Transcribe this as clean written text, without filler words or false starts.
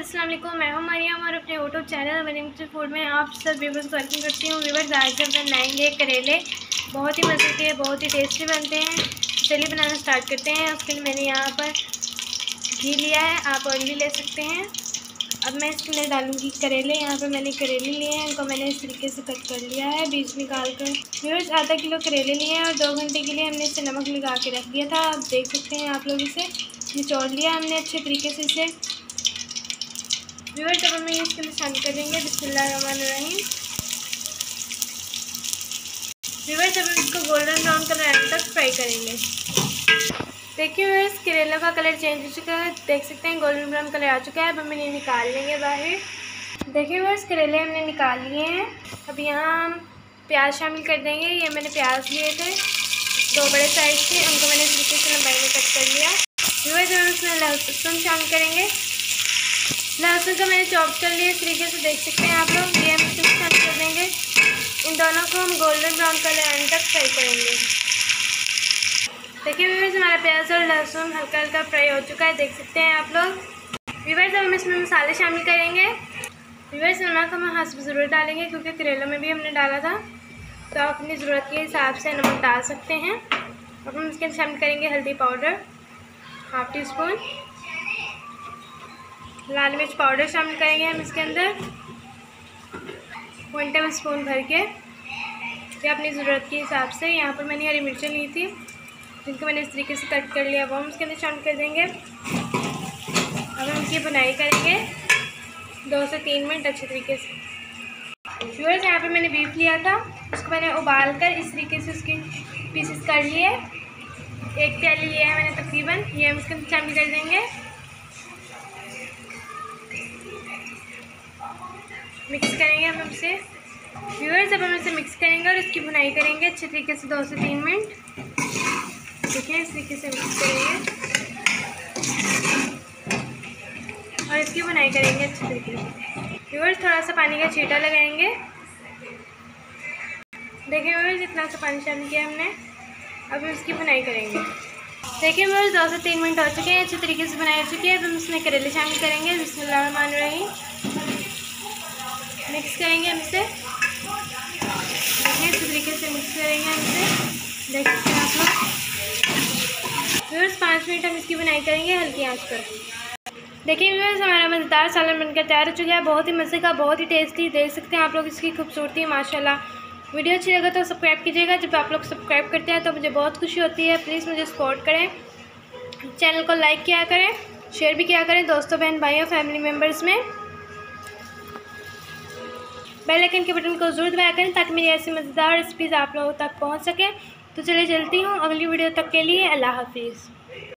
अस्सलाम वालेकुम, मैं हूं मरियम और अपने यूट्यूब चैनल मरियम फूड में आप सब व्यूवर्स को वेलकम करती हूँ। व्यूवर्स, आज हम बनाएंगे करेले। बहुत ही मज़े के, बहुत ही टेस्टी बनते हैं। चलिए बनाना स्टार्ट करते हैं। उसके लिए मैंने यहाँ पर घी लिया है, आप ऑयल भी ले सकते हैं। अब मैं इसके अंदर डालूँगी करेले। यहाँ पर मैंने करेले लिए हैं, उनको मैंने इस तरीके से कट कर लिया है, बीज निकाल कर। व्यूवर्स, आधा किलो करेले लिए हैं और 2 घंटे के लिए हमने इसे नमक लगा के रख दिया था। आप देख सकते हैं आप लोग इसे निचोड़ लिया हमने अच्छे तरीके से इसे। व्यूअर्स, अब हमें इसके लिए शामिल करेंगे बिस्मिल्लाहिर्रहमानिर्रहीम। व्यूअर्स, अब हम इसको गोल्डन ब्राउन कलर आने तक फ्राई करेंगे। देखिए व्यूअर्स, करेले का कलर चेंज हो चुका है, देख सकते हैं गोल्डन ब्राउन कलर आ चुका है। अब हम इन्हें निकाल लेंगे बाहर। देखिए व्यूअर्स, करेले हमने निकाल लिए हैं। अब यहाँ हम प्याज शामिल कर देंगे। ये मैंने प्याज लिए थे 2 बड़े साइज़ के, उनको मैंने इस तरीके से लंबाई में कट कर लिया। व्यूअर्स, हम इसमें लहसुन शामिल करेंगे। लहसुन को मैंने चॉप कर लिया इस तरीके से, देख सकते हैं आप लोग। ये हम इसको शामिल कर देंगे। इन दोनों को हम गोल्डन ब्राउन कलर आने तक फ्राई करेंगे। देखिए व्यूअर्स, हमारा प्याज और लहसुन हल्का हल्का फ्राई हो चुका है, देख सकते हैं आप लोग। व्यूअर्स, अब हम इसमें मसाले शामिल करेंगे। व्यूअर्स, नमक हम हस्ब ज़रूरत डालेंगे क्योंकि करेलों में भी हमने डाला था, तो आप अपनी ज़रूरत के हिसाब से नमक डाल सकते हैं। अब हम इसके अंदर शामिल करेंगे हल्दी पाउडर 1/2 टीस्पून, लाल मिर्च पाउडर शामिल करेंगे हम इसके अंदर 1 टेबल स्पून भर के, या अपनी ज़रूरत के हिसाब से। यहाँ पर मैंने हरी मिर्चें ली थी जिनको मैंने इस तरीके से कट कर लिया, वो हम इसके अंदर शामिल कर देंगे। अब हम इसकी बुनाई करेंगे 2 से 3 मिनट अच्छे तरीके से। व्यूअर्स, यहाँ पर मैंने बीफ लिया था, उसको मैंने उबाल कर इस तरीके से उसके पीसेस कर लिए। 1 प्याली लिया है मैंने तकरीबन, ये हम इसके अंदर शामिल कर देंगे। मिक्स करेंगे हम इसे। व्यूअर्स, अब हम इसे मिक्स करेंगे और इसकी बुनाई करेंगे अच्छे तरीके से 2 से 3 मिनट। देखिए इस तरीके से मिक्स करेंगे और इसकी बुनाई करेंगे अच्छे तरीके से। व्यूअर्स, थोड़ा सा पानी का छींटा लगाएंगे। देखिए व्यूअर्स, इतना सा पानी शामिल किया हमने। अब हम इसकी बुनाई करेंगे। देखिए व्यूअर्स, 2 से 3 मिनट हो चुके हैं, अच्छे तरीके से बनाई हो चुकी है। अब हम इसमें करेले शामिल करेंगे। बिस्मिल्लाहिर्रहमानिर्रहीम। मिक्स करेंगे हम इसे। देखिए इस तरीके से मिक्स करेंगे हम इसे, देख सकते हैं आप लोग। व्यूअर्स, 5 मिनट हम इसकी बुनाई करेंगे हल्की आंच पर। देखिए व्यूअर्स, हमारा मज़ेदार सालन बनकर तैयार हो चुका है। बहुत ही मज़े का, बहुत ही टेस्टी, देख सकते हैं आप लोग इसकी खूबसूरती माशाल्लाह। वीडियो अच्छी लगे तो सब्सक्राइब कीजिएगा। जब आप लोग सब्सक्राइब करते हैं तो मुझे बहुत खुशी होती है। प्लीज़ मुझे सपोर्ट करें, चैनल को लाइक किया करें, शेयर भी किया करें दोस्तों, बहन भाइयों, फैमिली मेम्बर्स में। बेल आइकन के बटन को ज़रूर दबाया करें ताकि मेरी ऐसी मज़ेदार रेसिपीज़ आप लोगों तक पहुंच सके। तो चलिए चलती हूँ अगली वीडियो तक के लिए। अल्लाह हाफिज़।